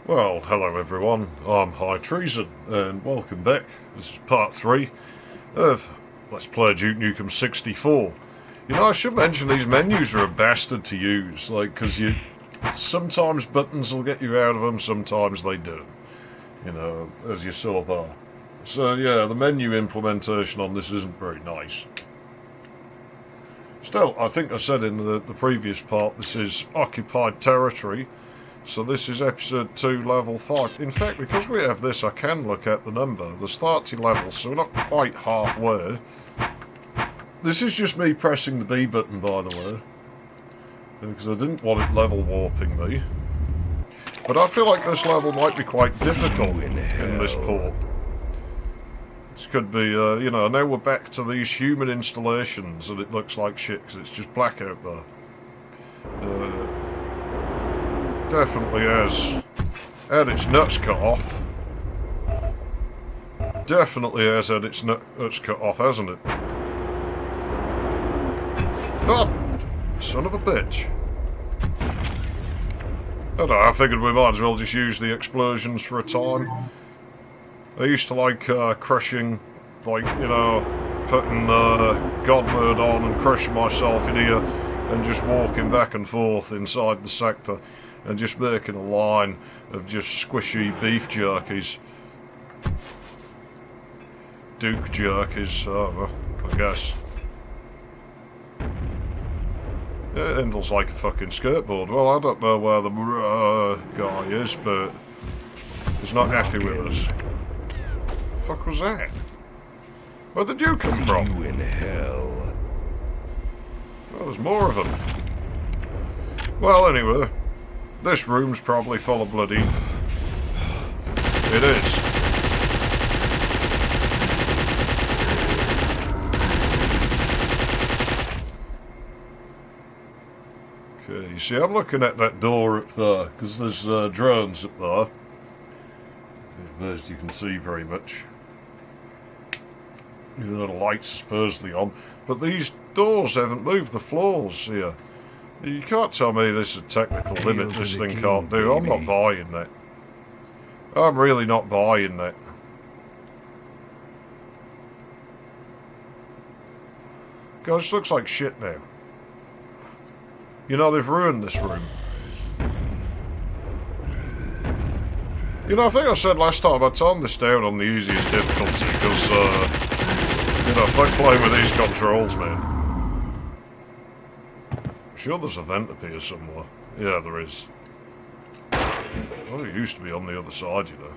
Well, hello everyone, I'm High Treason, and welcome back. This is part 3 of Let's Play Duke Nukem 64. You know, I should mention these menus are a bastard to use, because sometimes buttons will get you out of them, sometimes they don't. You know, as you saw there. So yeah, the menu implementation on this isn't very nice. Still, I think I said in the previous part, this is occupied territory. So this is episode 2, level 5. In fact, because we have this, I can look at the number. There's 30 levels, so we're not quite halfway. This is just me pressing the B button, by the way. Because I didn't want it level warping me. But I feel like this level might be quite difficult in this port. This could be, you know, now we're back to these human installations, and it looks like shit, because it's just black out there. Definitely has had its nuts cut off. Definitely has had its nuts cut off, hasn't it? Oh, son of a bitch. I don't know, I figured we might as well just use the explosions for a time. I used to like crushing, like, you know, putting God mode on and crushing myself in here and just walking back and forth inside the sector. And just making a line of just squishy beef jerkies. Duke jerkies, I guess. It handles like a fucking skateboard. Well, I don't know where the guy is, but he's not happy with us. The fuck was that? Where did you come from? You in hell. Well, there's more of them. Well, anyway. This room's probably full of bloody... It is. Okay, you see, I'm looking at that door up there, because there's drones up there. As you can see very much. You know, the lights are supposedly on. But these doors haven't moved, the floors here. You can't tell me this is a technical limit this thing can't do. I'm not buying that. I'm really not buying that. God, this looks like shit now. You know, they've ruined this room. You know, I think I said last time I turned this down on the easiest difficulty because, you know, fuck playing with these controls, man. Sure there's a vent up here somewhere. Yeah, there is. Well, it used to be on the other side, you know.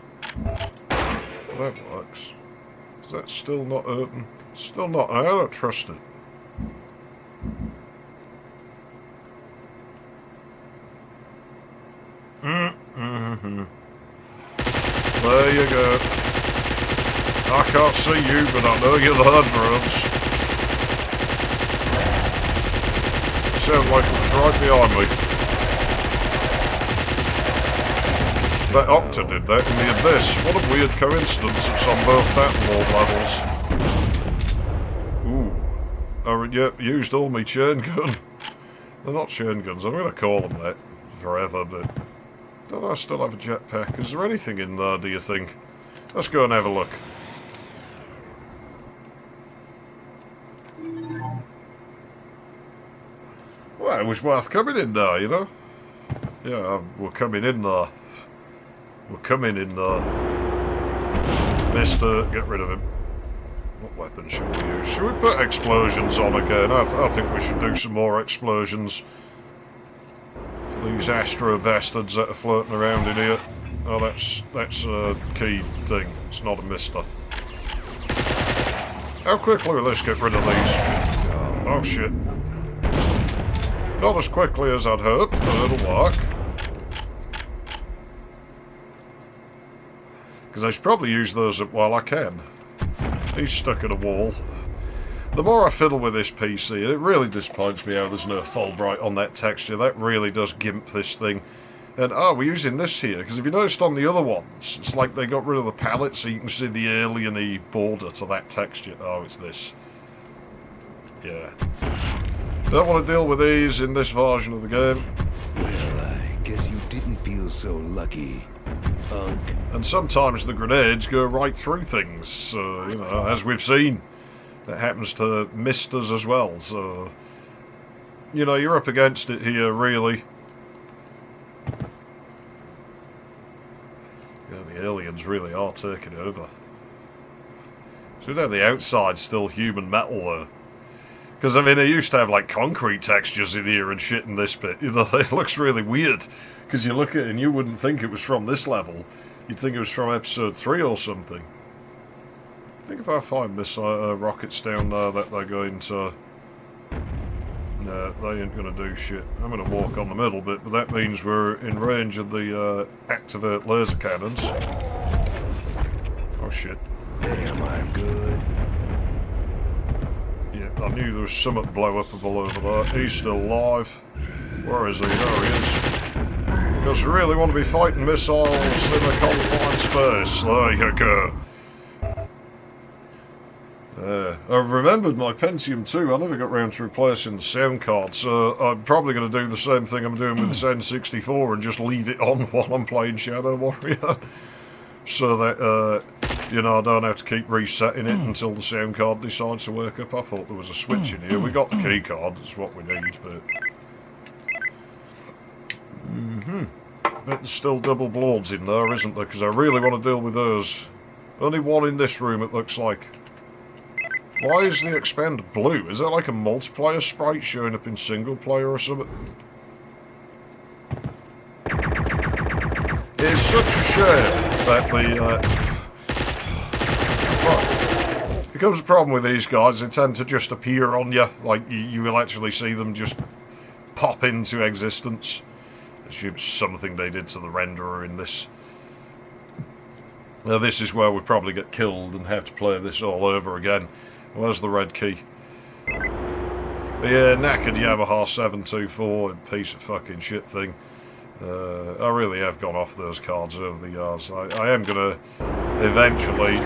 That works. Is that still not open? Still not. I don't trust it. There you go. I can't see you, but I know you're there, drones. Sound like it was right behind me. That Octa did that in the Abyss. What a weird coincidence it's on both Battlelord levels. Ooh. I used all my chain gun. They're not chain guns, I'm going to call them that forever, but... Don't I still have a jetpack? Is there anything in there, do you think? Let's go and have a look. Well, it was worth coming in there, you know? Yeah, we're coming in there. We're coming in there. Mister, get rid of him. What weapon should we use? Should we put explosions on again? I think we should do some more explosions. For these Astro bastards that are floating around in here. Oh, that's a key thing. It's not a mister. How quickly will this get rid of these? Oh, shit. Not as quickly as I'd hoped, but it'll work. Because I should probably use those while I can. He's stuck at a wall. The more I fiddle with this PC, it really disappoints me how there's no Fulbright on that texture. That really does gimp this thing. And, we're using this here, because if you noticed on the other ones, it's like they got rid of the palette so you can see the alien-y border to that texture. Oh, it's this. Yeah. Don't want to deal with these in this version of the game. Well, I guess you Didn't feel so lucky, punk. And sometimes the grenades go right through things, so, you know, as we've seen, that happens to misters as well, so, you know, you're up against it here, really. Yeah, the aliens really are taking over. So you know, the outside's still human metal, though. Because, I mean, they used to have, like, concrete textures in here and shit in this bit. You know, it looks really weird. Because you look at it and you wouldn't think it was from this level. You'd think it was from episode 3 or something. I think if I find missile rockets down there that they're going to... No, they ain't going to do shit. I'm going to walk on the middle bit, but that means we're in range of the activate laser cannons. Oh, shit. Damn, I'm good. Yeah, I knew there was something blow-upable over there. He's still alive. Where is he? There he is. Because we really want to be fighting missiles in a confined space. There you go. I remembered my Pentium 2. I never got round to replacing the sound card, so I'm probably going to do the same thing I'm doing with the N64 and just leave it on while I'm playing Shadow Warrior. So that, you know, I don't have to keep resetting it until the sound card decides to work up. I thought there was a switch in here. We got the key card, that's what we need, but... But there's still double bloods in there, isn't there? Because I really want to deal with those. Only one in this room, it looks like. Why is the expand blue? Is that like a multiplayer sprite showing up in single player or something? It's such a shame that the... fuck. Becomes a problem with these guys, they tend to just appear on you. Like, you will actually see them just pop into existence. I assume it's something they did to the renderer in this. Now this is where we probably get killed and have to play this all over again. Where's the red key? Yeah, knackered Yamaha 724, piece of fucking shit thing. I really have gone off those cards over the years. I am going to eventually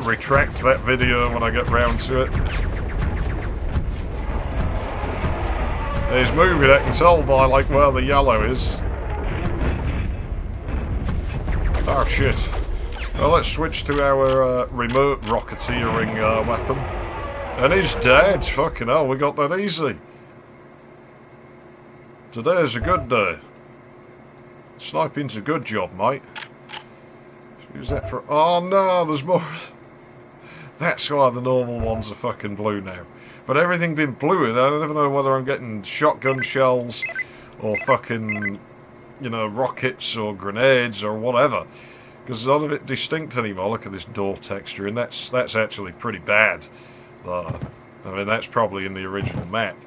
retract that video when I get round to it. He's moving, I can tell by like where the yellow is. Oh shit. Well, let's switch to our remote rocketeering weapon. And he's dead. Fucking hell, we got that easy. Today's a good day. Sniping's a good job, mate. Use that for... Oh no, there's more. That's why the normal ones are fucking blue now. But everything being blue, and I never know whether I'm getting shotgun shells or fucking, you know, rockets or grenades or whatever. Because none of it distinct anymore. Look at this door texture, and that's actually pretty bad. I mean, that's probably in the original map.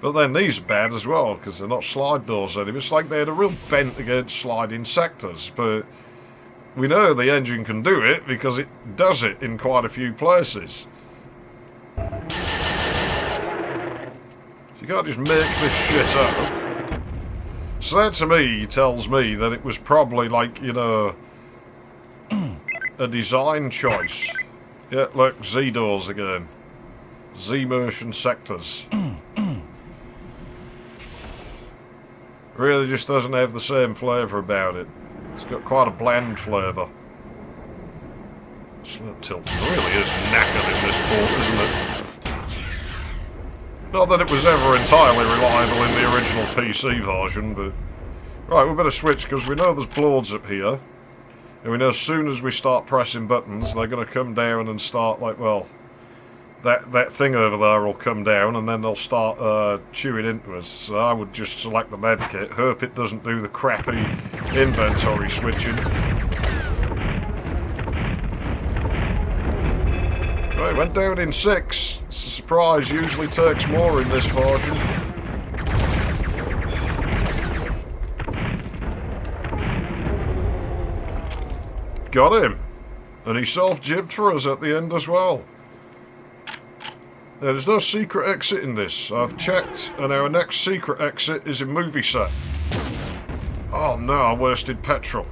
But then these are bad as well, because they're not slide doors anymore. It's like they had a real bent against sliding sectors, but we know the engine can do it because it does it in quite a few places. You can't just make this shit up. So that to me tells me that it was probably like, you know, a design choice. Yeah, look, Z doors again. Z motion sectors. Really just doesn't have the same flavour about it. It's got quite a bland flavour. Slow tilt really is knackered in this port, isn't it? Not that it was ever entirely reliable in the original PC version, but... Right, we better switch, because we know there's bloods up here. And we know as soon as we start pressing buttons, they're going to come down and start, like, well... That thing over there will come down, and then they'll start chewing into us. So I would just select the medkit, hope it doesn't do the crappy inventory switching. Right, went down in 6. It's a surprise, usually takes more in this version. Got him! And he self-jibbed for us at the end as well. There's no secret exit in this. I've checked, and our next secret exit is in movie set. Oh no, I wasted petrol.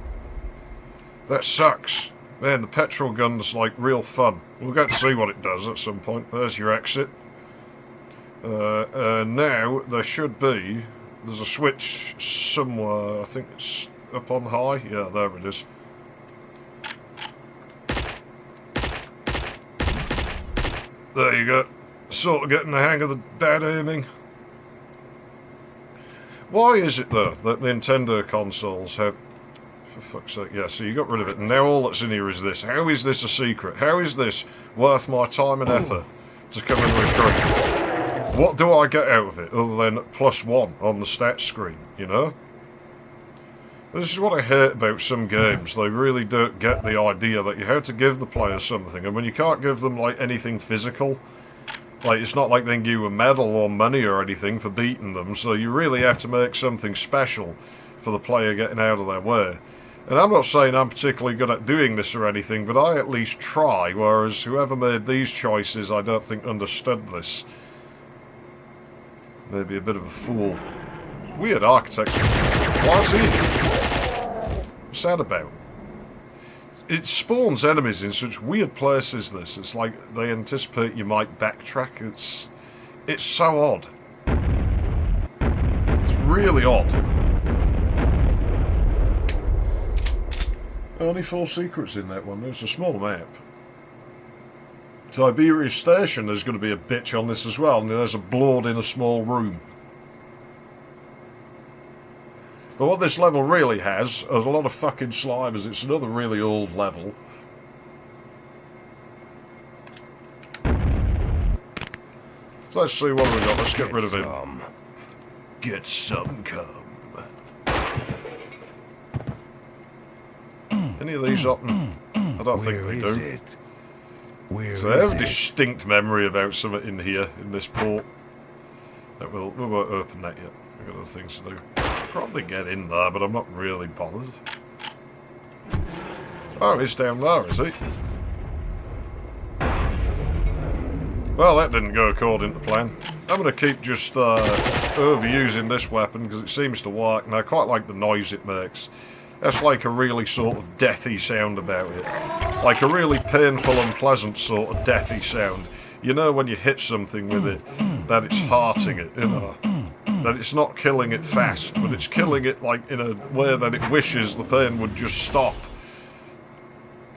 That sucks. Man, the petrol gun's like real fun. We'll get to see what it does at some point. There's your exit. Now, there should be There's a switch somewhere. I think it's up on high. Yeah, there it is. There you go. Sort of getting the hang of the dead aiming. Why is it, though, that Nintendo consoles have... For fuck's sake, yeah, so you got rid of it, and now all that's in here is this. How is this a secret? How is this worth my time and effort to come and retrieve? What do I get out of it, other than +1 on the stats screen, you know? This is what I hate about some games. They really don't get the idea that you have to give the player something, and when you can't give them, like, anything physical, like, it's not like they can give you a medal or money or anything for beating them, so you really have to make something special for the player getting out of their way. And I'm not saying I'm particularly good at doing this or anything, but I at least try, whereas whoever made these choices I don't think understood this. Maybe a bit of a fool. Weird architecture. Why is he? What's that about? It spawns enemies in such weird places, this. It's like they anticipate you might backtrack. It's so odd. It's really odd. Only 4 secrets in that one. There's a small map. Tiberius Station, there's going to be a bitch on this as well, and there's a blood in a small room. But what this level really has is a lot of fucking slimers. It's another really old level. So let's see what we got. Let's get rid of him. Get some cum. Any of these open? I don't think they do. So I have a distinct memory about something in here, in this port. That we won't open that yet. We've got other things to do. I'll probably get in there, but I'm not really bothered. Oh, he's down there, is he? Well, that didn't go according to plan. I'm going to keep just overusing this weapon because it seems to work, and I quite like the noise it makes. That's like a really sort of deathy sound about it. Like a really painful, unpleasant sort of deathy sound. You know when you hit something with it, that it's hearting it, you know. That it's not killing it fast, but it's killing it like in a way that it wishes the pain would just stop.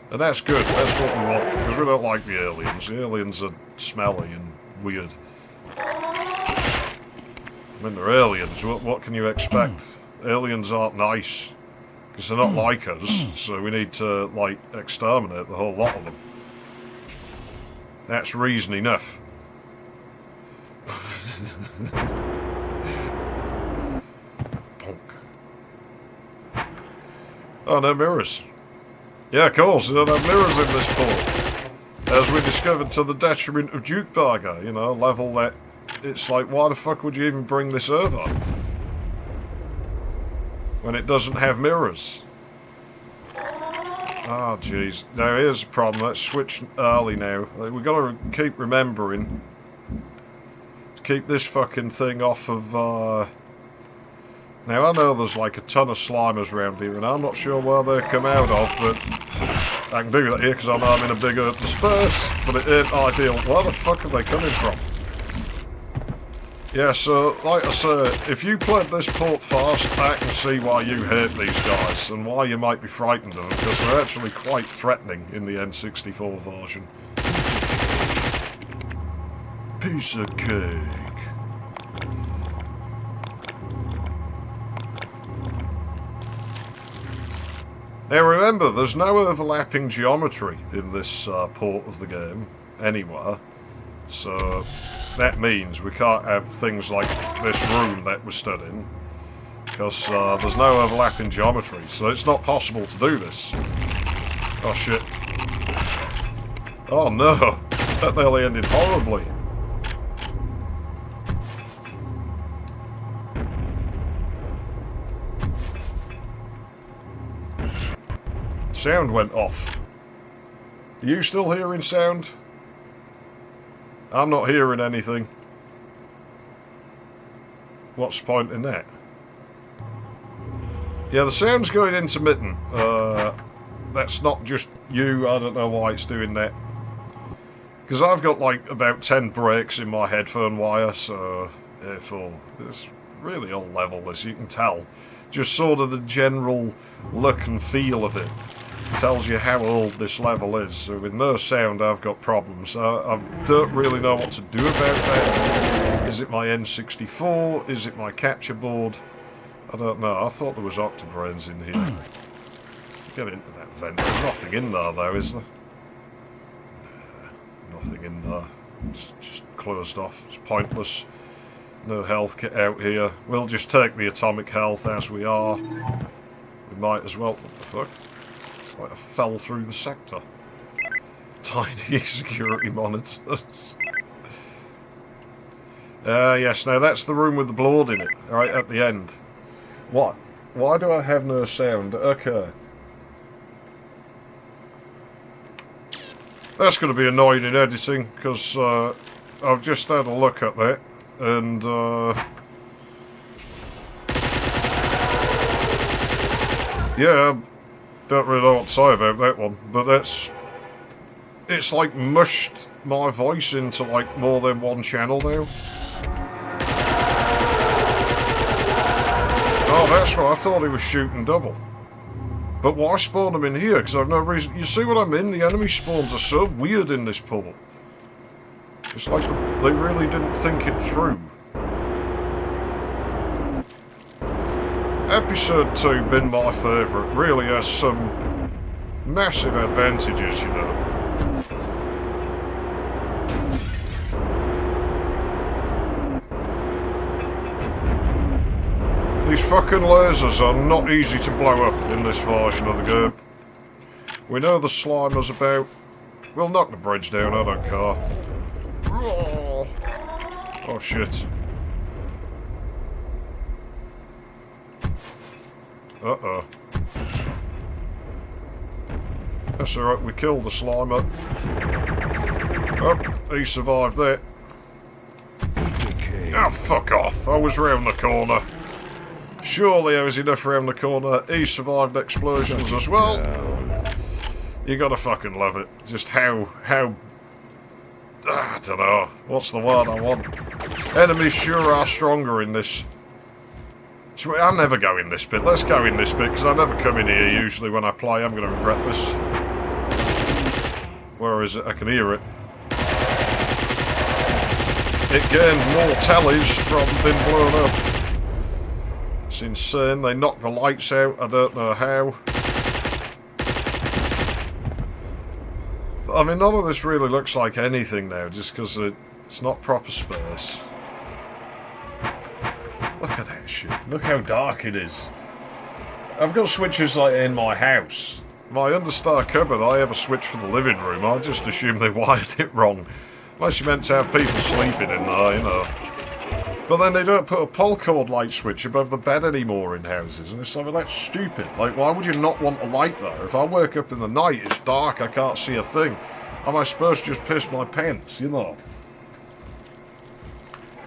And that's good, that's what we want, because we don't like the aliens. The aliens are smelly and weird. I mean, they're aliens, what can you expect? Aliens aren't nice. Because they're not like us, so we need to, like, exterminate the whole lot of them. That's reason enough. Punk. Oh, no mirrors. Yeah, of course, they don't have mirrors in this port. As we discovered to the detriment of Duke Burger, you know, a level that it's like, why the fuck would you even bring this over? When it doesn't have mirrors. Oh, jeez. Now, here's the problem. Let's switch early now. We've got to keep remembering to keep this fucking thing off of, Now, I know there's like a ton of slimers around here, and I'm not sure where they come out of, but I can do that here because I know I'm in a big open space, but it ain't ideal. Where the fuck are they coming from? Yeah, so, like I say, if you played this port fast, I can see why you hate these guys, and why you might be frightened of them, because they're actually quite threatening in the N64 version. Piece of cake. Now remember, there's no overlapping geometry in this port of the game, anywhere, so... That means we can't have things like this room that we're stood in, because there's no overlapping geometry, so it's not possible to do this. Oh shit. Oh no, that nearly ended horribly. Sound went off. Are you still hearing sound? I'm not hearing anything. What's the point in that? Yeah, the sound's going intermittent. That's not just you. I don't know why it's doing that. Because I've got like about 10 breaks in my headphone wire, so therefore it's really old level, this, you can tell. Just sort of the general look and feel of it tells you how old this level is. So with no sound, I've got problems. I don't really know what to do about that. Is it my N64? Is it my capture board? I don't know. I thought there was octobrains in here. Get into that vent. There's nothing in there, though, is there? Nothing in there. It's just closed off. It's pointless. No health kit out here. We'll just take the atomic health as we are. We might as well. What the fuck? It's like I fell through the sector. Tiny security monitors. Yes, now that's the room with the blood in it. Right at the end. What? Why do I have no sound? Okay. That's going to be annoying in editing, because I've just had a look at that, and yeah, don't really know what to say about that one, but it's like mushed my voice into like more than one channel now. Oh, that's right, I thought he was shooting double. But why spawn them in here? Because I've no reason... You see what I mean? The enemy spawns are so weird in this puzzle. It's like they really didn't think it through. Episode 2 been my favourite. Really has some massive advantages, you know. These fucking lasers are not easy to blow up in this version of the game. We know the slimer's about. We'll knock the bridge down, I don't care. Oh shit. Uh-oh. That's alright, we killed the slimer. Oh, he survived that. Oh, fuck off. I was round the corner. Surely there was enough around the corner. He survived explosions as well. You gotta fucking love it. Just how... I don't know. What's the word I want? Enemies sure are stronger in this. So I never go in this bit. Let's go in this bit, because I never come in here usually when I play. I'm going to regret this. Where is it? I can hear it. It gained more tallies from being blown up. It's insane. They knocked the lights out. I don't know how. I mean, none of this really looks like anything now, just because it's not proper space. Look at that shit. Look how dark it is. I've got switches like in my house. My understar cupboard, I have a switch for the living room. I just assume they wired it wrong. Unless you're meant to have people sleeping in there, you know. But then they don't put a pull cord light switch above the bed anymore in houses, and it's like, well, that's stupid. Like, why would you not want a light there? If I wake up in the night, it's dark, I can't see a thing. Am I supposed to just piss my pants, you know?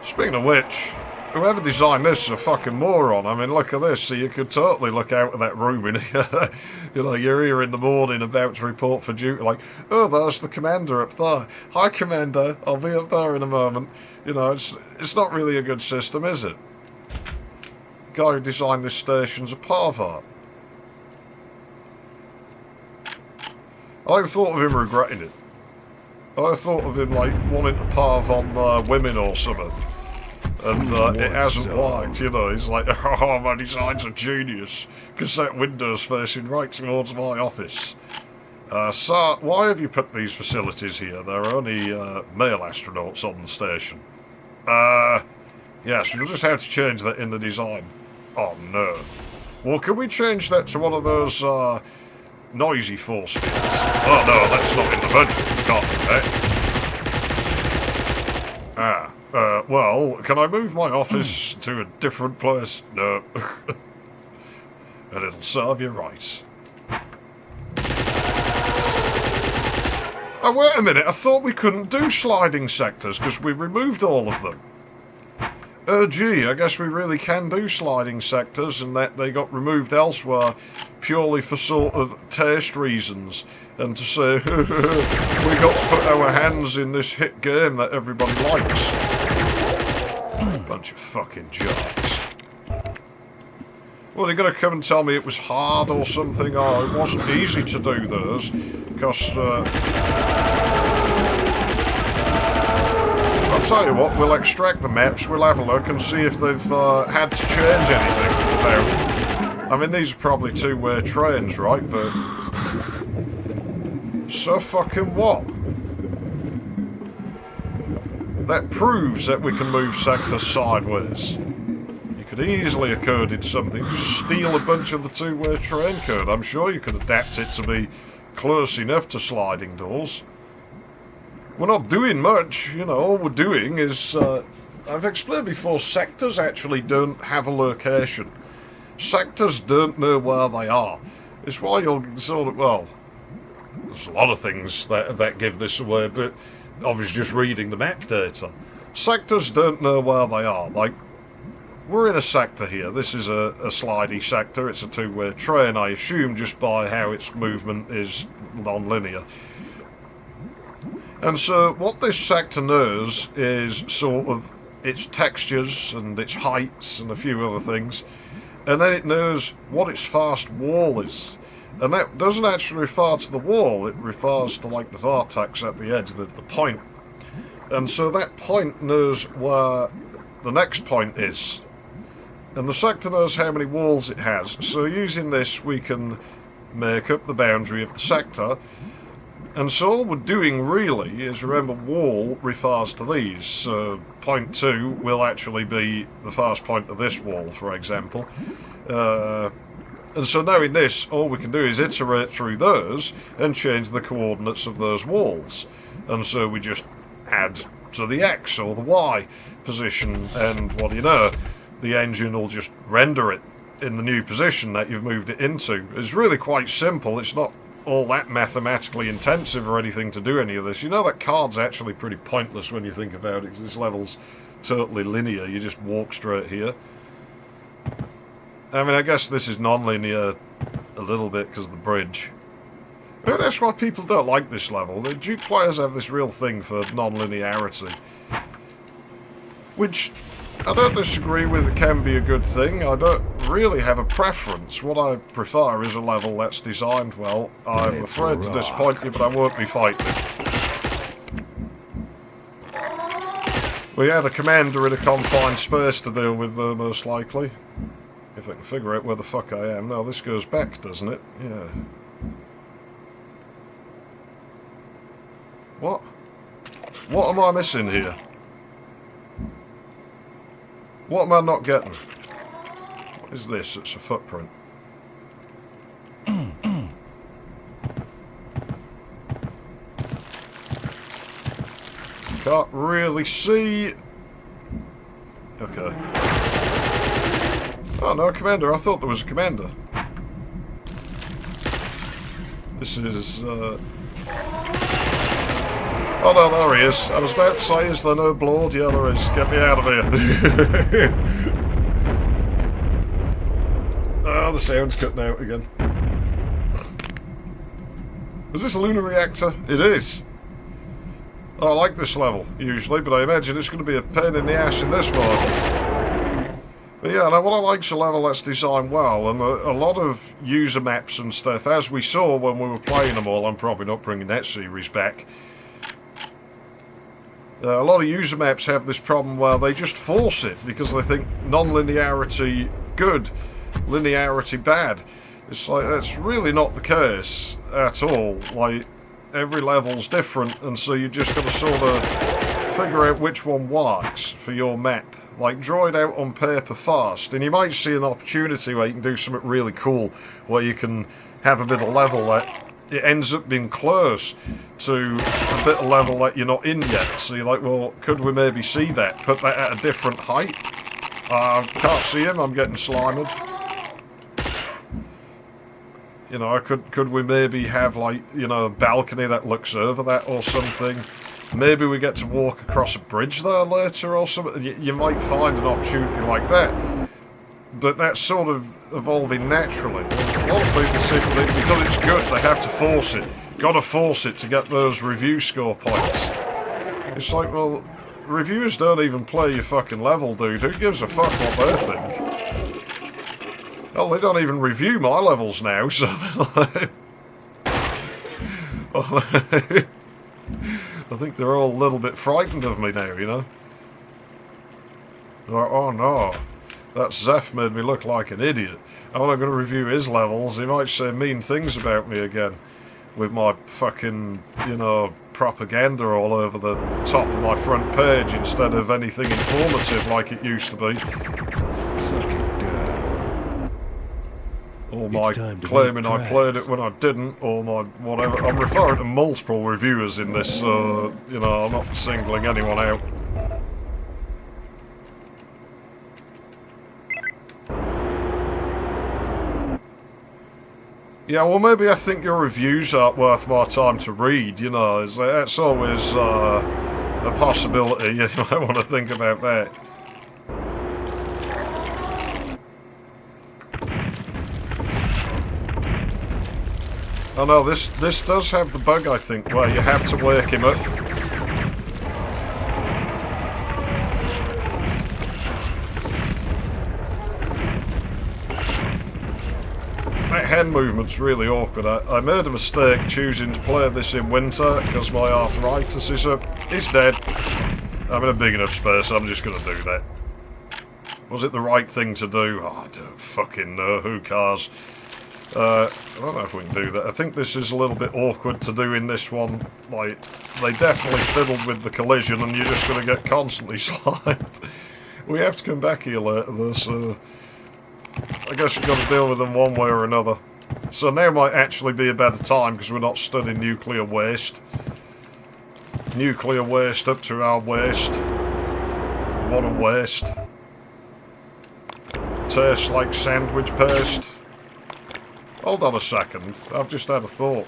Speaking of which, whoever designed this is a fucking moron. I mean, look at this. So you could totally look out of that room in here. You know, you're here in the morning about to report for duty. Like, oh, there's the commander up there. Hi, Commander. I'll be up there in a moment. You know, it's not really a good system, is it? The guy who designed this station's a pervert. I thought of him regretting it. I thought of him, like, wanting to parve on women or something. And it hasn't worked, you know. He's like, oh, my design's a genius. Because that window's facing right towards my office. Sir, why have you put these facilities here? There are only male astronauts on the station. Yes, you'll just have to change that in the design. Oh, no. Well, can we change that to one of those, noisy force fields? Oh, no, that's not in the budget. We can't do that. Well, can I move my office to a different place? No. And it'll serve you right. Oh, wait a minute. I thought we couldn't do sliding sectors because we removed all of them. Oh, gee, I guess we really can do sliding sectors and that they got removed elsewhere purely for sort of taste reasons and to say, we got to put our hands in this hit game that everybody likes. Bunch of fucking jerks. Well, they're going to come and tell me it was hard or something, or it wasn't easy to do those, because, I'll tell you what, we'll extract the maps, we'll have a look and see if they've had to change anything about... I mean, these are probably two-way trains, right, but... So fucking what? That proves that we can move sectors sideways. You could easily have coded something, just steal a bunch of the two-way train code. I'm sure you could adapt it to be close enough to sliding doors. We're not doing much, you know, all we're doing is, I've explained before, sectors actually don't have a location. Sectors don't know where they are. It's why you'll sort of, well, there's a lot of things that give this away, but obviously just reading the map data. Sectors don't know where they are. Like, we're in a sector here. This is a slidey sector. It's a two-way train, I assume, just by how its movement is non-linear. And so what this sector knows is sort of its textures and its heights and a few other things. And then it knows what its fast wall is. And that doesn't actually refer to the wall, it refers to like the vortex at the edge, the point. And so that point knows where the next point is. And the sector knows how many walls it has. So using this we can make up the boundary of the sector. And so all we're doing really is, remember, wall refers to these. So point 2 will actually be the first point of this wall, for example. And so now in this, all we can do is iterate through those and change the coordinates of those walls. And so we just add to the X or the Y position, and what do you know, the engine will just render it in the new position that you've moved it into. It's really quite simple. It's not all that mathematically intensive or anything to do any of this. You know that card's actually pretty pointless when you think about it, because this level's totally linear. You just walk straight here. I mean, I guess this is non-linear a little bit because of the bridge. Maybe that's why people don't like this level. The Duke players have this real thing for non-linearity, which I don't disagree with. It can be a good thing. I don't really have a preference. What I prefer is a level that's designed well. I'm afraid to disappoint you, but I won't be fighting. We had a commander in a confined space to deal with, most likely. If I can figure out where the fuck I am. Now, this goes back, doesn't it? Yeah. What? What am I missing here? What am I not getting? What is this? It's a footprint. Can't really see. Okay. Oh, no, commander. I thought there was a commander. This is, Oh, no, there he is. I was about to say, is there no blood? Yeah, there is. Get me out of here. Oh, the sound's cutting out again. Is this a Lunar Reactor? It is. Oh, I like this level, usually, but I imagine it's going to be a pain in the ass in this version. But yeah, now what I like is a level that's designed well, and a lot of user maps and stuff, as we saw when we were playing them all. I'm probably not bringing that series back. A lot of user maps have this problem where they just force it because they think non-linearity good, linearity bad. It's like, that's really not the case at all. Like, every level's different, and so you just got to sort of figure out which one works for your map. Like, draw it out on paper first, and you might see an opportunity where you can do something really cool, where you can have a bit of level that it ends up being close to a bit of level that you're not in yet. So you're like, well, could we maybe see that? Put that at a different height? Can't see him, I'm getting slimed. You know, could we maybe have, like, you know, a balcony that looks over that or something? Maybe we get to walk across a bridge there later or something. You might find an opportunity like that. But that's sort of evolving naturally. A lot of people seem to think because it's good, they have to force it. Gotta force it to get those review score points. It's like, well, reviewers don't even play your fucking level, dude. Who gives a fuck what they think? Well, they don't even review my levels now, so I think they're all a little bit frightened of me now, you know? They're like, oh no, that Zeph made me look like an idiot. And when I'm going to review his levels, he might say mean things about me again. With my fucking, you know, propaganda all over the top of my front page instead of anything informative like it used to be. Or my claiming I played it when I didn't, or my whatever. I'm referring to multiple reviewers in this, so, you know, I'm not singling anyone out. Yeah, well, maybe I think your reviews aren't worth my time to read, you know. That's always a possibility. You might want to think about that. Oh no, this does have the bug, I think, where you have to wake him up. That hand movement's really awkward. I made a mistake choosing to play this in winter because my arthritis is dead. I'm in a big enough space, I'm just going to do that. Was it the right thing to do? Oh, I don't fucking know, who cares? I don't know if we can do that. I think this is a little bit awkward to do in this one. Like, they definitely fiddled with the collision and you're just going to get constantly slimed. We have to come back here later though, so I guess we've got to deal with them one way or another. So now might actually be a better time because we're not stood in nuclear waste. Nuclear waste up to our waist. What a waste. Tastes like sandwich paste. Hold on a second, I've just had a thought.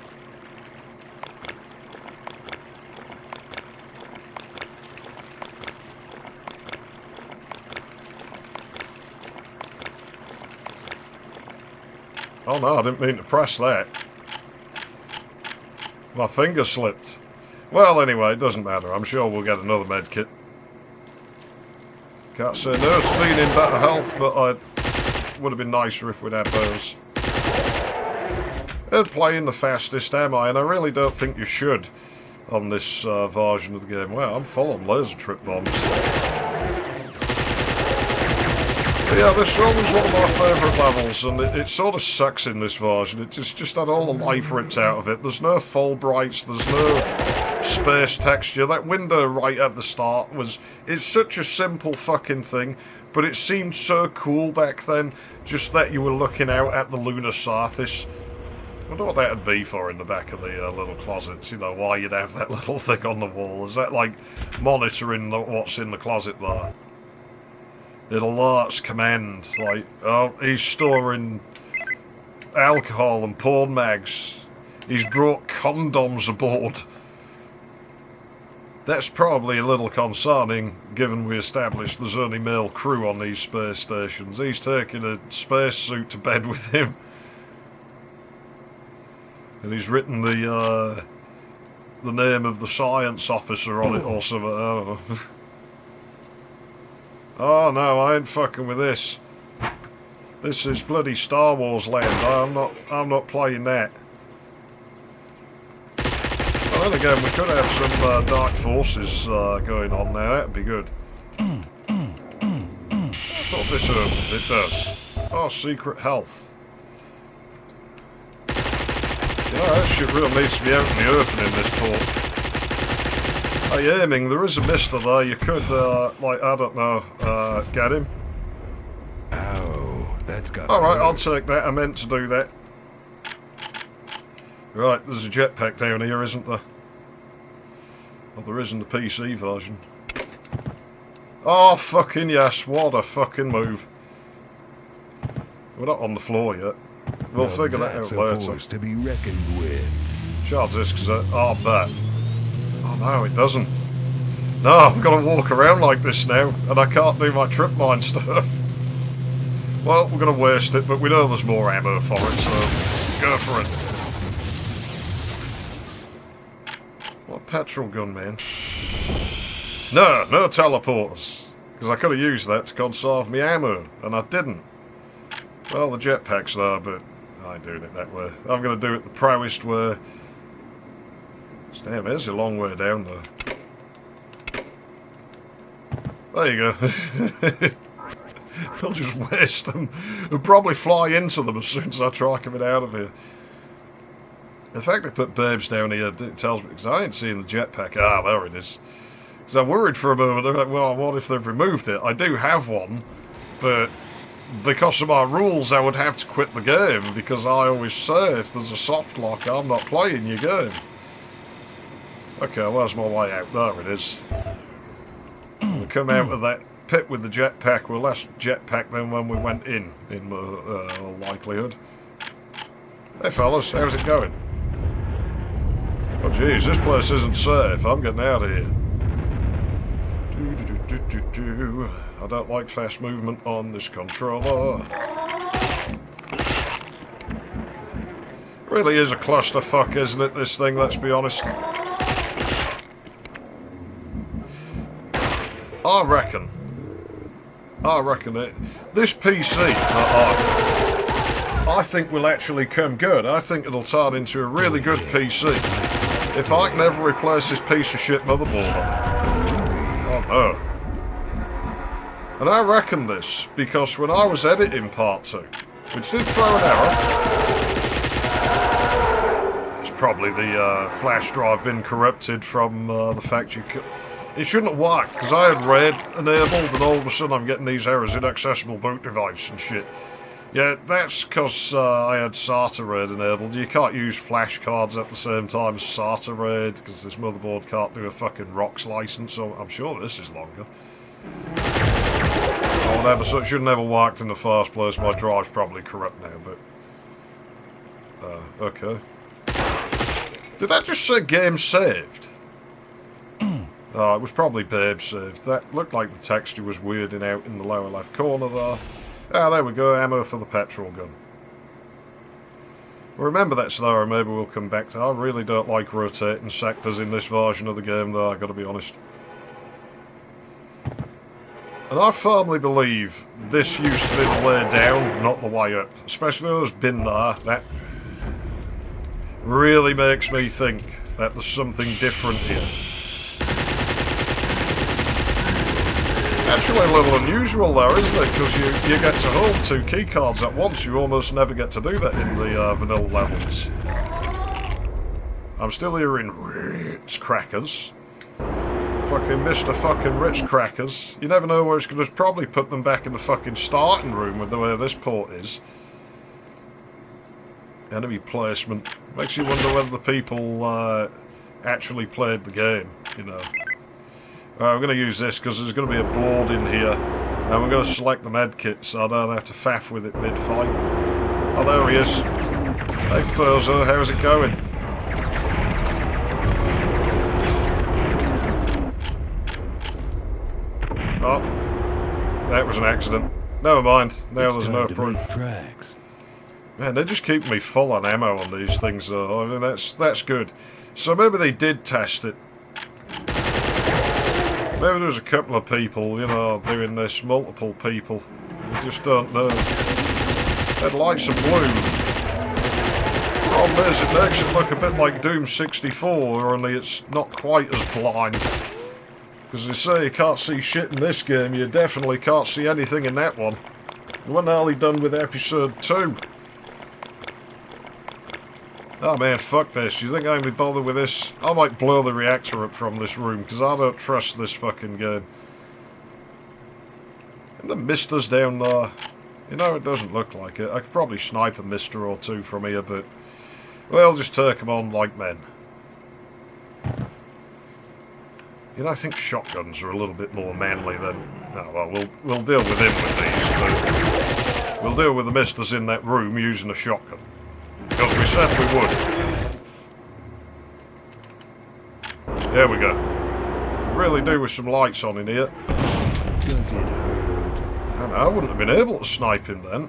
Oh no, I didn't mean to press that. My finger slipped. Well, anyway, it doesn't matter. I'm sure we'll get another med kit. Can't say no to being in better health, but it would have been nicer if we'd had those. And playing the fastest, am I? And I really don't think you should on this version of the game. Well, I'm full on laser trip bombs. But yeah, this one was one of my favourite levels, and it sort of sucks in this version. It just had all the life ripped out of it. There's no Fulbrights, there's no space texture. That window right at the start it's such a simple fucking thing, but it seemed so cool back then, just that you were looking out at the lunar surface. I wonder what that would be for in the back of the little closets, you know, why you'd have that little thing on the wall. Is that like monitoring what's in the closet there? It alerts command, like, oh, he's storing alcohol and porn mags. He's brought condoms aboard. That's probably a little concerning, given we established there's only male crew on these space stations. He's taking a space suit to bed with him. And he's written the name of the science officer on it or something, I don't know. Oh no, I ain't fucking with this. This is bloody Star Wars land. I'm not playing that. Well, then again, we could have some Dark Forces going on now. That'd be good. I thought this opened. It does. Oh, secret health. Yeah, that shit really needs to be out in the open in this port. Hey, aiming, there is a mister there. You could, like, I don't know, get him. Ow, that's got. Alright, I'll take that. I meant to do that. Right, there's a jetpack down here, isn't there? Well, there is in the PC version. Oh, fucking yes. What a fucking move. We're not on the floor yet. We'll figure that out later. To be reckoned with. Charge this, because I bet. Oh no, it doesn't. No, I've got to walk around like this now, and I can't do my trip mine stuff. Well, we're going to waste it, but we know there's more ammo for it, so go for it. What petrol gun, man? No teleporters. Because I could have used that to conserve me ammo, and I didn't. Well, the jetpack's there, but I ain't doing it that way. I'm going to do it the proudest way. Damn, there's a long way down there. There you go. I'll just waste them. I'll probably fly into them as soon as I try coming out of here. The fact they put babes down here tells me, because I ain't seeing the jetpack. Ah, there it is. Because I'm worried for a moment. I'm like, well, what if they've removed it? I do have one, but because of my rules, I would have to quit the game, because I always say if there's a soft lock, I'm not playing your game. Okay, where's my way out? There it is. We come out of that pit with the jetpack. We're less jetpack than when we went in all likelihood. Hey fellas, how's it going? Oh jeez, this place isn't safe. I'm getting out of here. I don't like fast movement on this controller. Really is a clusterfuck, isn't it, this thing, let's be honest. I reckon it. This PC, I think will actually come good. I think it'll turn into a really good PC. If I can ever replace this piece of shit motherboard on it. Oh no. And I reckon this, because when I was editing Part 2, which did throw an error, it's probably the flash drive been corrupted from the fact you could... It shouldn't have worked, because I had RAID enabled, and all of a sudden I'm getting these errors, inaccessible boot device and shit. Yeah, that's because I had SATA RAID enabled. You can't use flash cards at the same time as SATA RAID, because this motherboard can't do a fucking ROX license, so I'm sure this is longer. Or whatever, so it should have never worked in the first place. My drive's probably corrupt now, but... okay. Did that just say game saved? Oh, it was probably babe saved. That looked like the texture was weirding out in the lower left corner there. Ah, there we go, ammo for the petrol gun. Well, remember that's there, maybe we'll come back to... I really don't like rotating sectors in this version of the game, though, I've got to be honest. And I firmly believe this used to be the way down, not the way up. Especially when there's been there. That really makes me think that there's something different here. Actually a little unusual there, isn't it? Because you get to hold 2 keycards at once. You almost never get to do that in the vanilla levels. I'm still hearing Ritz crackers. Fucking Mr. fucking Ritz crackers. You never know where it's going to probably put them back in the fucking starting room with the way this port is. Enemy placement. Makes you wonder whether the people actually played the game, you know. We're going to use this because there's going to be a board in here, and we're going to select the medkit so I don't have to faff with it mid-fight. Oh, there he is. Hey, Bozo, how's it going? Oh, that was an accident. Never mind, now there's no proof. Man, they just keep me full on ammo on these things, though. I mean, that's good. So maybe they did test it. Maybe there's a couple of people, you know, doing this, multiple people. You just don't know. That lights are blue. Problem is, it makes it look a bit like Doom 64, only it's not quite as blind. Because they say you can't see shit in this game, you definitely can't see anything in that one. We're nearly done with episode 2. Oh man, fuck this. You think I'm going to be bothered with this? I might blow the reactor up from this room, because I don't trust this fucking game. And the misters down there. You know, it doesn't look like it. I could probably snipe a mister or two from here, but... Well, just take them on like men. You know, I think shotguns are a little bit more manly than... Oh, well, we'll deal with him with these, but... We'll deal with the misters in that room using a shotgun. Because we said we would. There we go. Really do with some lights on in here. And I wouldn't have been able to snipe him then.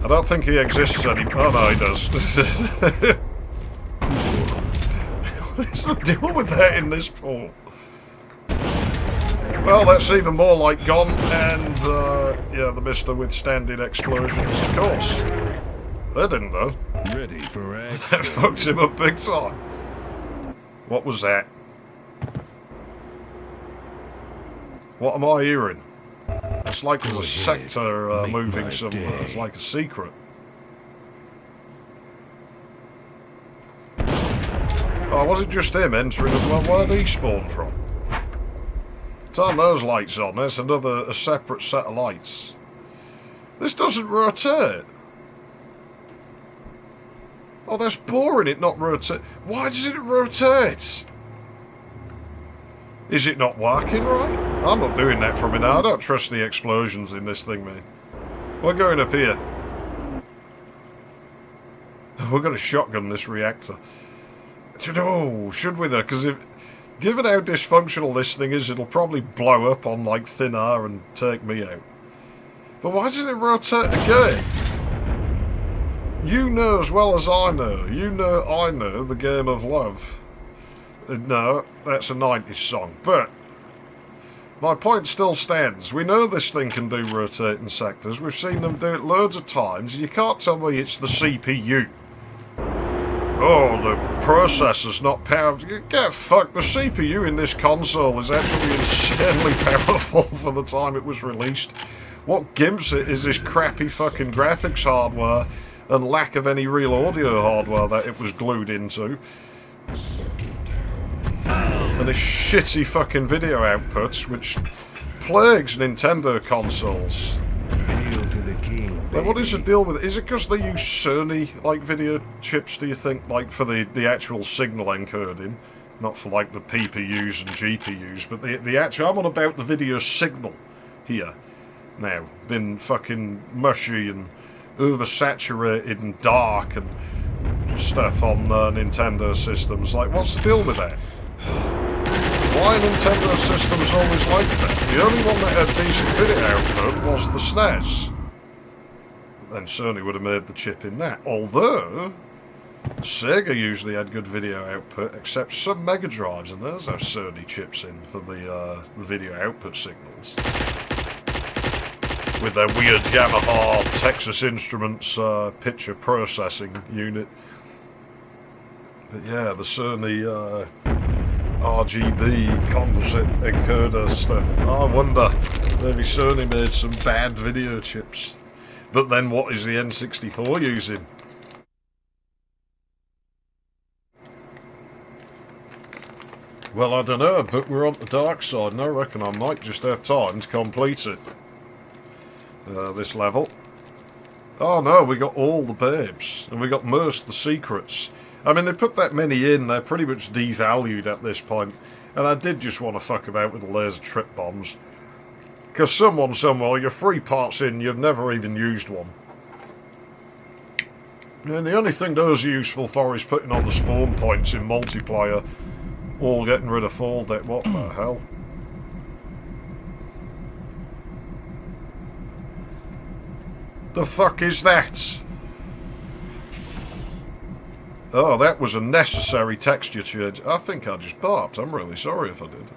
I don't think he exists anymore. Oh no, he does. What is the deal with that in this port? Well, that's even more like gone, and, yeah, the Mr. Withstanding explosions, of course. They didn't, though. Ready for That action. fucked him up big time. What was that? What am I hearing? It's like there's a sector moving somewhere. It's like a secret. Oh, was it just him entering? Well, where'd he spawn from? Turn those lights on. There's a separate set of lights. This doesn't rotate. Oh, that's boring. It not rotate. Why doesn't it rotate? Is it not working right? I'm not doing that from it now. I don't trust the explosions in this thing, man. We're going up here. We're going to shotgun this reactor. Oh, should we though? Because given how dysfunctional this thing is, it'll probably blow up on like thin air and take me out. But why doesn't it rotate again? You know as well as I know. You know I know the game of love. No, that's a 90s song. But my point still stands. We know this thing can do rotating sectors. We've seen them do it loads of times. You can't tell me it's the CPU. Oh, the processor's not powerful. Get fucked. The CPU in this console is actually insanely powerful for the time it was released. What gimps it is this crappy fucking graphics hardware and lack of any real audio hardware that it was glued into. And this shitty fucking video outputs, which plagues Nintendo consoles. Hail to the king. Now, what is the deal with it? Is it because they use Sony, like, video chips, do you think, like, for the actual signal encoding? Not for, like, the PPUs and GPUs, but the actual... I'm on about the video signal here. Now, been fucking mushy and oversaturated and dark and stuff on Nintendo systems. Like, what's the deal with that? Why are Nintendo systems always like that? The only one that had decent video output was the SNES. Then Sony would have made the chip in that. Although, Sega usually had good video output, except some Mega Drives, and those have Sony chips in for the video output signals. With their weird Yamaha Texas Instruments picture processing unit. But yeah, the Sony RGB composite encoder stuff. I wonder, maybe Sony made some bad video chips. But then what is the N64 using? Well, I don't know, but we're on the dark side, and I reckon I might just have time to complete it. This level. Oh no, we got all the babes, and we got most of the secrets. I mean, they put that many in, they're pretty much devalued at this point. And I did just want to fuck about with the laser trip bombs. Because someone somewhere, you're 3 parts in, you've never even used one. And the only thing those are useful for is putting on the spawn points in multiplayer. Or getting rid of fall deck. What the hell? The fuck is that? Oh, that was a necessary texture change. I think I just barked. I'm really sorry if I did.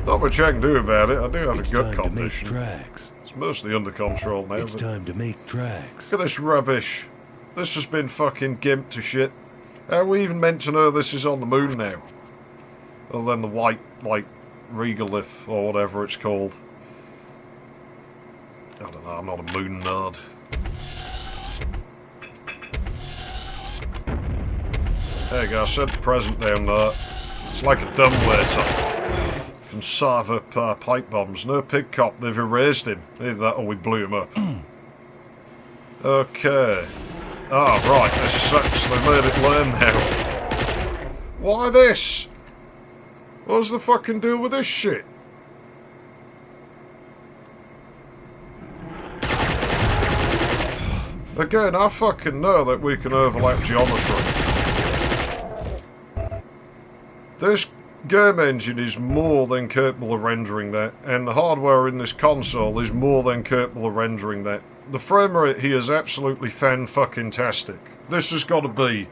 Not much I can do about it. I do have a gut condition. It's mostly under control now. It's time to make tracks. Look at this rubbish. This has been fucking gimped to shit. How are we even meant to know this is on the moon now? Other than the white, like, regolith or whatever it's called. I don't know, I'm not a moon nerd. There you go, I set the present down there. It's like a dumbwaiter. Can serve up pipe bombs. No pig cop, they've erased him. Either that or we blew him up. Okay. Ah, right, this sucks. They made it learn now. Why this? What's the fucking deal with this shit? Again, I fucking know that we can overlap geometry. This game engine is more than capable of rendering that, and the hardware in this console is more than capable of rendering that. The frame rate here is absolutely fan-fucking-tastic. This has got to be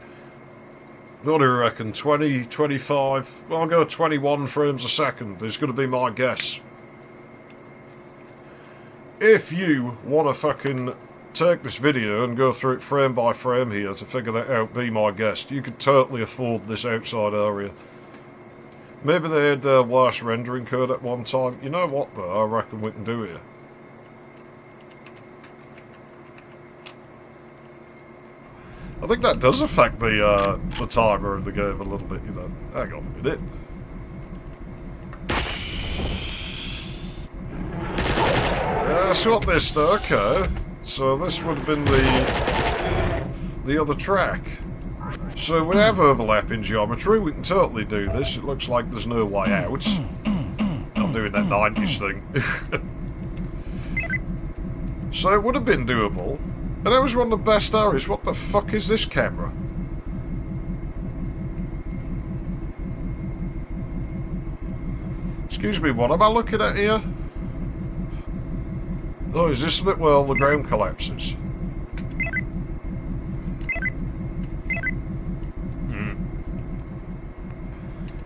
What do you reckon? 20, 25? Well, I'll go 21 frames a second. Is going to be my guess. If you want to fucking take this video and go through it frame by frame here to figure that out, be my guest. You could totally afford this outside area. Maybe they had worse rendering code at one time. You know what though, I reckon we can do here. I think that does affect the timer of the game a little bit, you know. Hang on a minute. Swap this, okay. So this would have been the other track. So we have overlapping geometry, we can totally do this. It looks like there's no way out. I'm doing that 90s thing. So it would have been doable. And that was one of the best areas. What the fuck is this camera? Excuse me, what am I looking at here? Oh, is this the bit where all the ground collapses?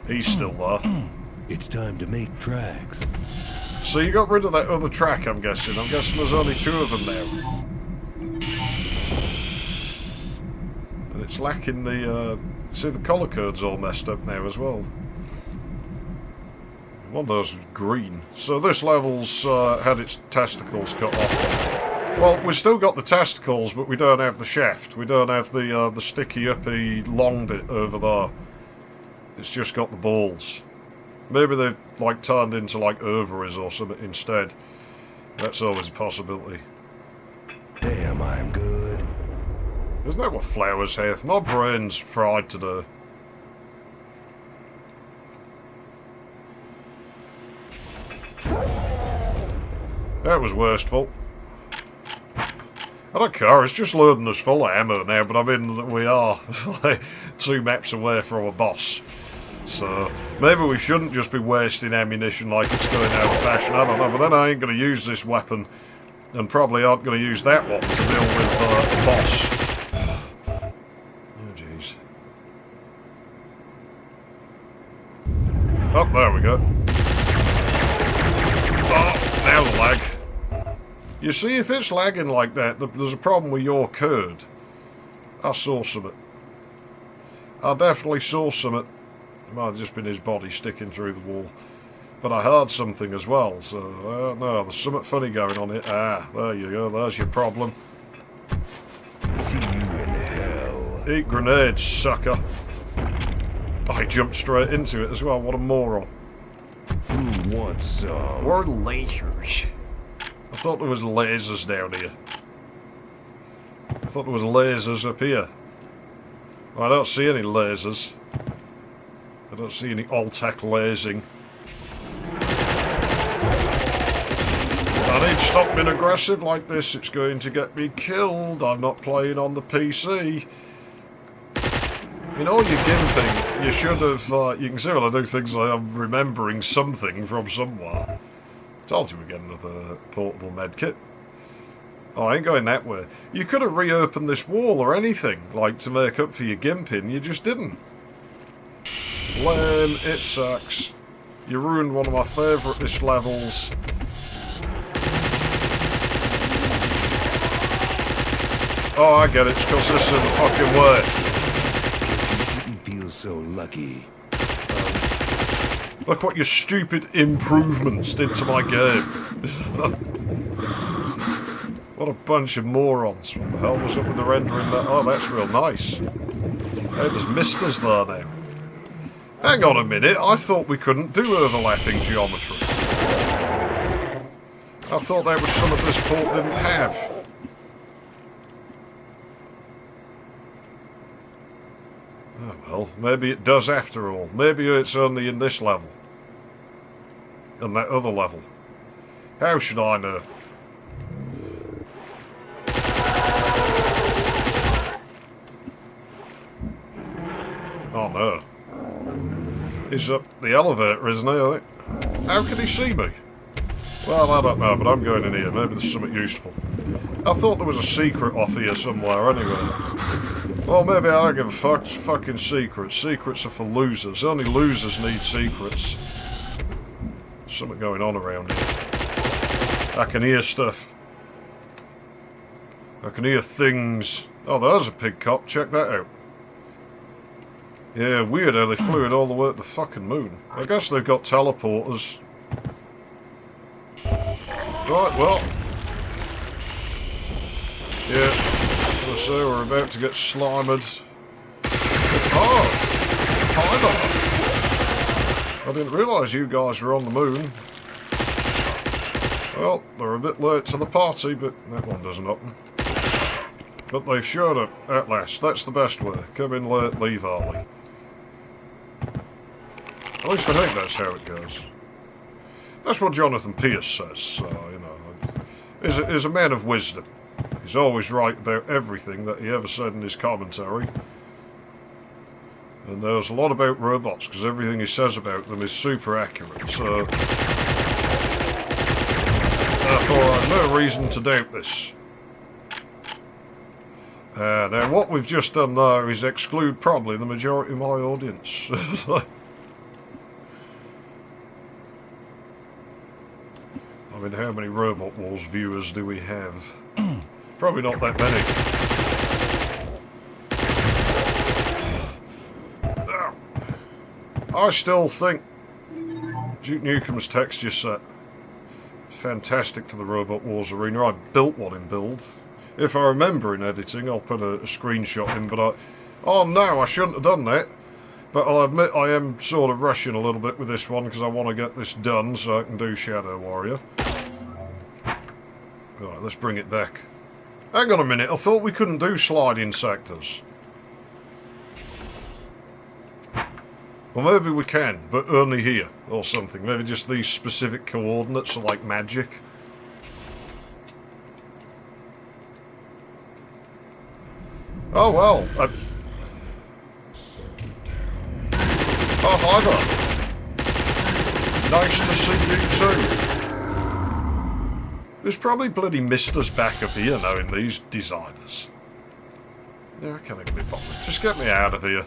He's still there. It's time to make tracks. So you got rid of that other track, I'm guessing. I'm guessing there's only 2 of them now. And it's lacking the... see, the colour code's all messed up now as well. One of those was green. So this level's had its testicles cut off. Well, we've still got the testicles, but we don't have the shaft. We don't have the sticky, uppy, long bit over there. It's just got the balls. Maybe they've, like, turned into, like, ovaries or something instead. That's always a possibility. Damn, I'm good. Isn't that what flowers have? My brain's fried today. That was wasteful. I don't care, it's just loading us full of ammo now, but I mean, we are like 2 maps away from a boss. So, maybe we shouldn't just be wasting ammunition like it's going out of fashion, I don't know, but then I ain't going to use this weapon, and probably aren't going to use that one to deal with the boss. Oh, jeez. Oh, there we go. Oh, now the lag. You see, if it's lagging like that, there's a problem with your code. I saw something. I definitely saw something. It might have just been his body sticking through the wall. But I heard something as well, so... no, there's something funny going on here. Ah, there you go, there's your problem. See you in hell. Eat grenades, sucker. Oh, he jumped straight into it as well, what a moron. Who wants some? We're lasers. I thought there was lasers down here. I thought there was lasers up here. Well, I don't see any lasers. I don't see any all-tech lasing. I need to stop being aggressive like this. It's going to get me killed. I'm not playing on the PC. In all your gimping, you should have... you can see when I do things like I'm remembering something from somewhere. Told you we're getting another portable medkit. Oh, I ain't going that way. You could have reopened this wall or anything, like to make up for your gimping. You just didn't. Lame, it sucks. You ruined one of my favouriteest levels. Oh, I get it. It's because this is in the fucking way. You feel so lucky. Look what your stupid improvements did to my game. What a bunch of morons. What the hell was up with the rendering there? Oh, that's real nice. Hey, there's misters there now. Hang on a minute, I thought we couldn't do overlapping geometry. I thought that was something this port didn't have. Oh well, maybe it does after all. Maybe it's only in this level. And that other level. How should I know? Oh no. He's up the elevator, isn't he? How can he see me? Well, I don't know, but I'm going in here. Maybe there's something useful. I thought there was a secret off here somewhere anyway. Well, maybe I don't give a fuck. It's fucking secrets. Secrets are for losers. Only losers need secrets. There's something going on around here. I can hear stuff. I can hear things. Oh, there's a pig cop. Check that out. Yeah, weird how they flew it all the way to the fucking moon. I guess they've got teleporters. Right, well. Yeah, let's say we're about to get slimed. Oh! Hi there! I didn't realise you guys were on the moon. Well, they're a bit late to the party, but that one doesn't happen. But they've showed up at last. That's the best way. Come in late, leave early. At least I think that's how it goes. That's what Jonathan Pierce says, so, you know, is a man of wisdom. He's always right about everything that he ever said in his commentary. And there's a lot about robots, because everything he says about them is super accurate, so... Therefore, I have no reason to doubt this. Now, what we've just done there is exclude probably the majority of my audience. I mean, how many Robot Wars viewers do we have? Probably not that many. I still think Duke Nukem's texture set fantastic for the Robot Wars arena. I built one in build. If I remember in editing, I'll put a screenshot in, but oh no, I shouldn't have done that. But I'll admit I am sort of rushing a little bit with this one because I want to get this done so I can do Shadow Warrior. Right, let's bring it back. Hang on a minute, I thought we couldn't do sliding sectors. Well, maybe we can, but only here, or something. Maybe just these specific coordinates are like magic. Oh, well. Oh, hi there. Nice to see you too. There's probably bloody misters back up here knowing these designers. Yeah, I can't even be bothered. Just get me out of here.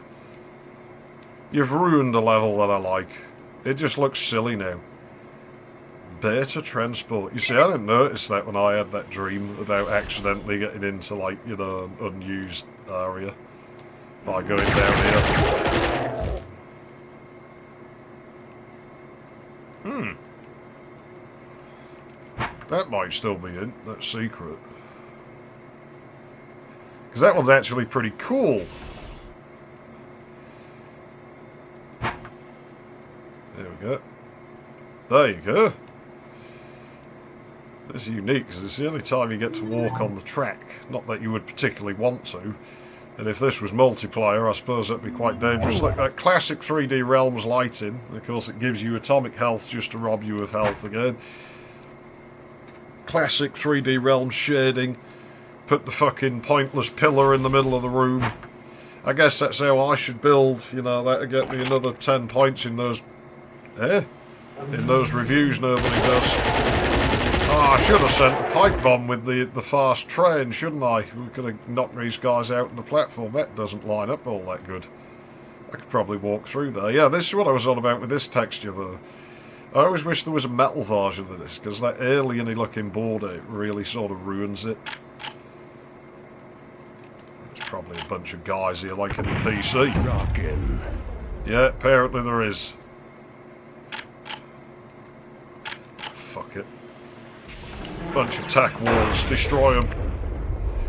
You've ruined a level that I like. It just looks silly now. Beta transport. You see, I didn't notice that when I had that dream about accidentally getting into, like, you know, an unused area by going down here. That might still be in, that secret. Because that one's actually pretty cool. There we go. There you go. It's unique because it's the only time you get to walk on the track. Not that you would particularly want to. And if this was multiplayer, I suppose that'd be quite dangerous. Like that classic 3D Realms lighting. Of course, it gives you atomic health just to rob you of health again. Classic 3D Realms shading. Put the fucking pointless pillar in the middle of the room. I guess that's how I should build. You know, that'll get me another 10 points in those... in those reviews nobody does. Oh, I should have sent a pipe bomb with the fast train, shouldn't I? We could have knocked these guys out on the platform. That doesn't line up all that good. I could probably walk through there. Yeah, this is what I was on about with this texture, though. I always wish there was a metal version of this, because that alien-y looking border, it really sort of ruins it. There's probably a bunch of guys here like in the PC. Rockin'. Yeah, apparently there is. Fuck it. Bunch of tack walls, destroy them.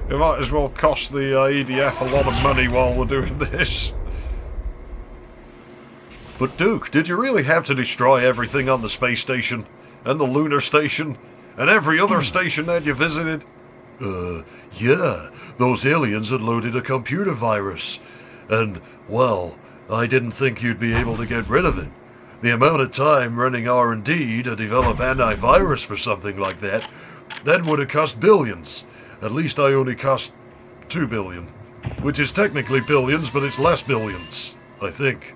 It might as well cost the EDF a lot of money while we're doing this. But Duke, did you really have to destroy everything on the space station? And the lunar station? And every other station that you visited? Yeah. Those aliens had loaded a computer virus. And, well, I didn't think you'd be able to get rid of it. The amount of time running R&D to develop antivirus for something like that would have cost billions. At least I only cost 2 billion. Which is technically billions, but it's less billions, I think.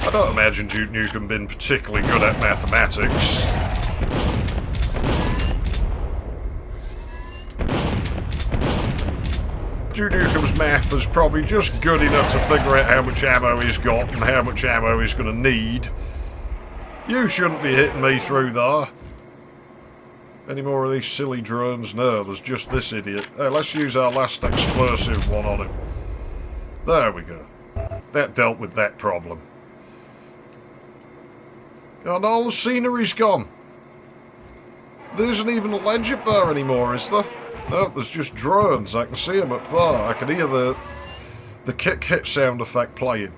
I don't imagine Duke Nukem been particularly good at mathematics. Duke Nukem's math is probably just good enough to figure out how much ammo he's got and how much ammo he's going to need. You shouldn't be hitting me through there. Any more of these silly drones? No, there's just this idiot. Hey, let's use our last explosive one on him. There we go. That dealt with that problem. And all the scenery's gone. There isn't even a ledge up there anymore, is there? No, there's just drones. I can see them up there. I can hear the kick hit sound effect playing.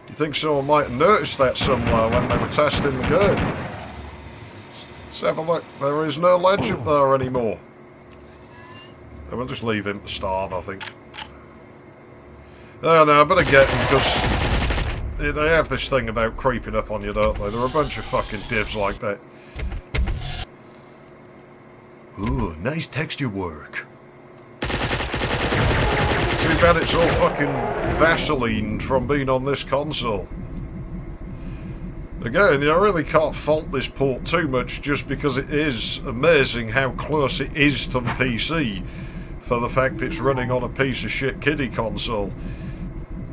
You think someone might have noticed that somewhere when they were testing the game? Let's have a look. There is no ledge up there anymore. And we'll just leave him to starve, I think. Oh no, I better get him because they have this thing about creeping up on you, don't they? There are a bunch of fucking divs like that. Ooh, nice texture work. Too bad it's all fucking Vaseline from being on this console. Again, I really can't fault this port too much just because it is amazing how close it is to the PC for the fact it's running on a piece of shit kiddie console.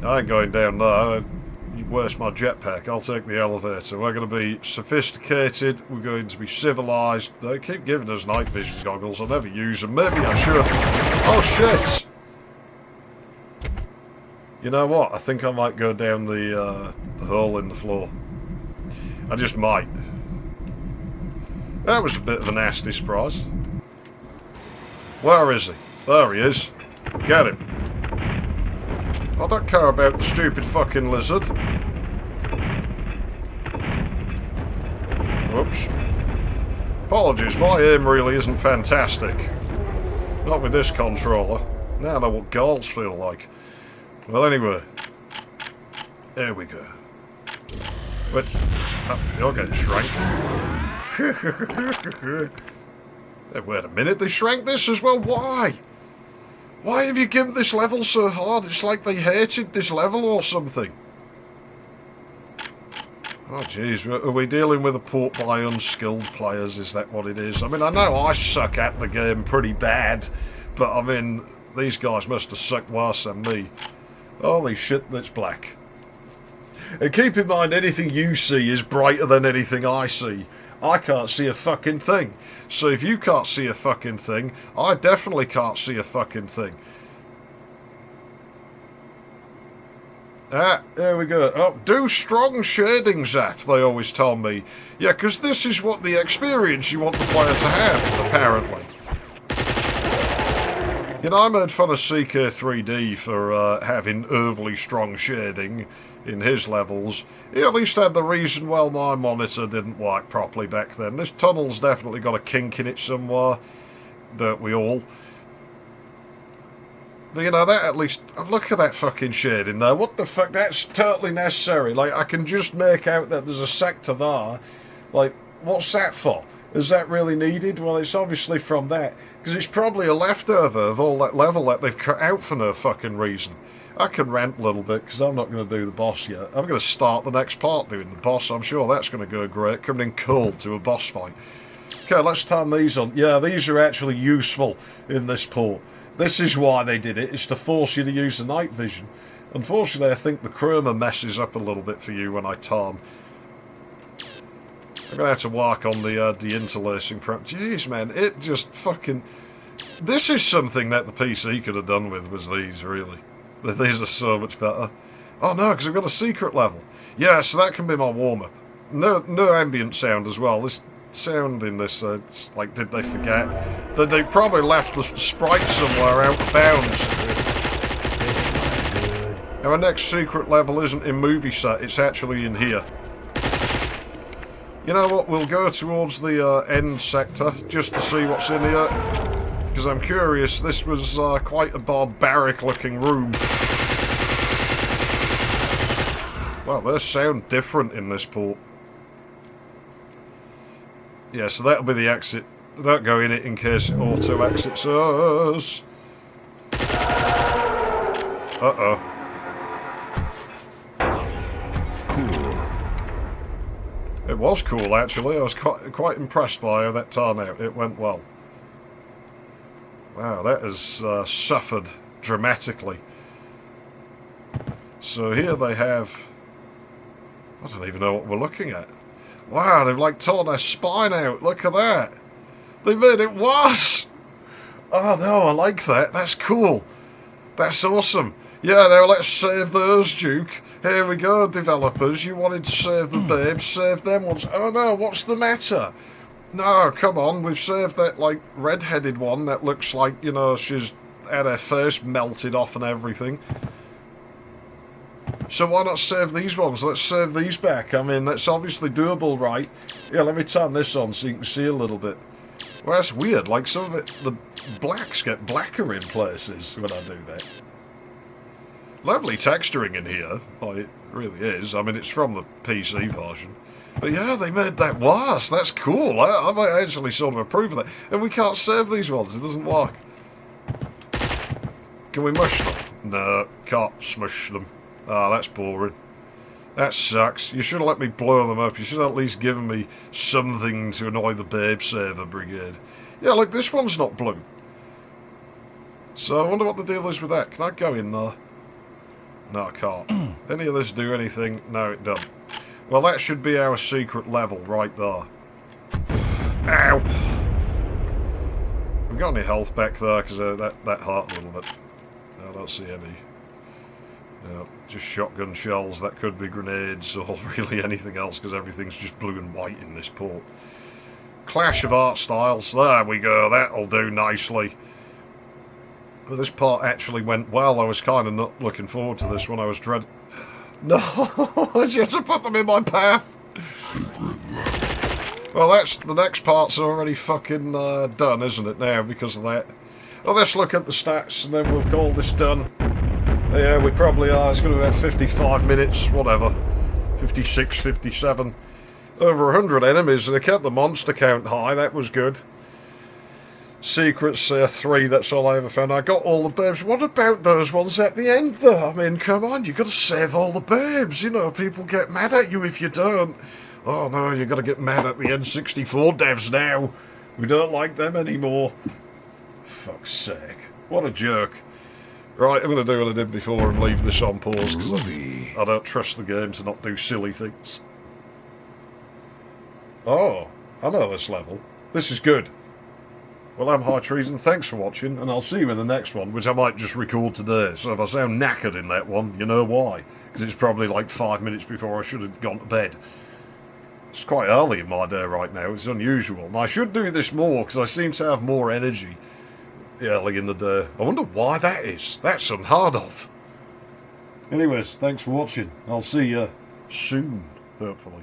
I ain't going down there. Where's my jetpack? I'll take the elevator. We're going to be sophisticated. We're going to be civilised. They keep giving us night vision goggles. I never use them. Maybe I should. Oh, shit! You know what? I think I might go down the hole in the floor. I just might. That was a bit of a nasty surprise. Where is he? There he is. Get him. I don't care about the stupid fucking lizard. Whoops. Apologies, my aim really isn't fantastic. Not with this controller. Now I know what goals feel like. Well, anyway. There we go. But you're getting shrank. Hey, wait a minute, they shrank this as well? Why? Why have you given this level so hard? It's like they hated this level or something. Oh jeez, are we dealing with a port by unskilled players? Is that what it is? I mean, I know I suck at the game pretty bad, but I mean, these guys must have sucked worse than me. Holy shit, that's black. And keep in mind, anything you see is brighter than anything I see. I can't see a fucking thing. So if you can't see a fucking thing, I definitely can't see a fucking thing. Ah, there we go. Oh, do strong shading, Zaf, they always tell me. Yeah, because this is what the experience you want the player to have, apparently. You know, I made fun of CK3D for having overly strong shading in his levels. He at least had the reason why my monitor didn't work properly back then. This tunnel's definitely got a kink in it somewhere, don't we all? But you know, that at least... Look at that fucking shading there. What the fuck? That's totally necessary. Like, I can just make out that there's a sector there. Like, what's that for? Is that really needed? Well, it's obviously from that. Because it's probably a leftover of all that level that they've cut out for no fucking reason. I can rant a little bit because I'm not going to do the boss yet. I'm going to start the next part doing the boss. I'm sure that's going to go great. Coming in cold to a boss fight. Okay, let's turn these on. Yeah, these are actually useful in this port. This is why they did it. It's to force you to use the night vision. Unfortunately, I think the chroma messes up a little bit for you when I turn. I'm going to have to work on the de-interlacing prep. Jeez, man, it just fucking... This is something that the PC could have done with, was these, really. These are so much better. Oh no, because I've got a secret level. Yeah, so that can be my warm-up. No ambient sound as well. This sound in this, it's like, did they forget? They probably left the sprite somewhere out of bounds. Our next secret level isn't in movie set, it's actually in here. You know what, we'll go towards the end sector just to see what's in here. Because I'm curious, this was quite a barbaric looking room. Well, they sound different in this port. Yeah, so that'll be the exit. Don't go in it in case it auto exits us. Uh-oh. It was cool, actually. I was quite impressed by how that turned out. It went well. Wow, that has suffered dramatically. So here they have... I don't even know what we're looking at. Wow, they've like torn their spine out. Look at that. They made it worse. Oh no, I like that. That's cool. That's awesome. Yeah, now let's save those, Duke. Here we go, developers. You wanted to save the babes, save them ones. Oh no, what's the matter? No, come on, we've saved that, like, red-headed one that looks like, you know, she's had her face melted off and everything. So why not save these ones? Let's save these back. I mean, that's obviously doable, right? Yeah, let me turn this on so you can see a little bit. Well, that's weird. Like, some of it, the blacks get blacker in places when I do that. Lovely texturing in here. Like, it really is. I mean, it's from the PC version. But yeah, they made that worse. That's cool. I might actually sort of approve of that. And we can't save these ones. It doesn't work. Can we mush them? No, can't smush them. Ah, that's boring. That sucks. You should have let me blow them up. You should have at least given me something to annoy the Babe Saver Brigade. Yeah, look, this one's not blue. So I wonder what the deal is with that. Can I go in there? No, I can't. Any of this do anything? No, it doesn't. Well, that should be our secret level right there. Ow! We got any health back there? Because that hurt a little bit. I don't see any. No, just shotgun shells. That could be grenades or really anything else because everything's just blue and white in this port. Clash of art styles. There we go. That'll do nicely. Well, this part actually went well. I was kind of not looking forward to this one. I was dreading... No! I had to put them in my path! Well, that's... The next part's already fucking done, isn't it, now, because of that? Well, let's look at the stats, and then we'll call this done. Yeah, we probably are. It's going to be about 55 minutes, whatever. 56, 57. Over 100 enemies, and they kept the monster count high. That was good. Secrets, 3, that's all I ever found. I got all the babes. What about those ones at the end, though? I mean, come on, you've got to save all the babes. You know, people get mad at you if you don't. Oh, no, you've got to get mad at the N64 devs now. We don't like them anymore. Fuck's sake. What a jerk. Right, I'm going to do what I did before and leave this on pause, because I don't trust the game to not do silly things. Oh, I know this level. This is good. Well, I'm High Treason, thanks for watching, and I'll see you in the next one, which I might just record today. So if I sound knackered in that one, you know why. Because it's probably like 5 minutes before I should have gone to bed. It's quite early in my day right now, it's unusual. And I should do this more, because I seem to have more energy early in the day. I wonder why that is. That's unheard of. Anyways, thanks for watching. I'll see you soon, hopefully.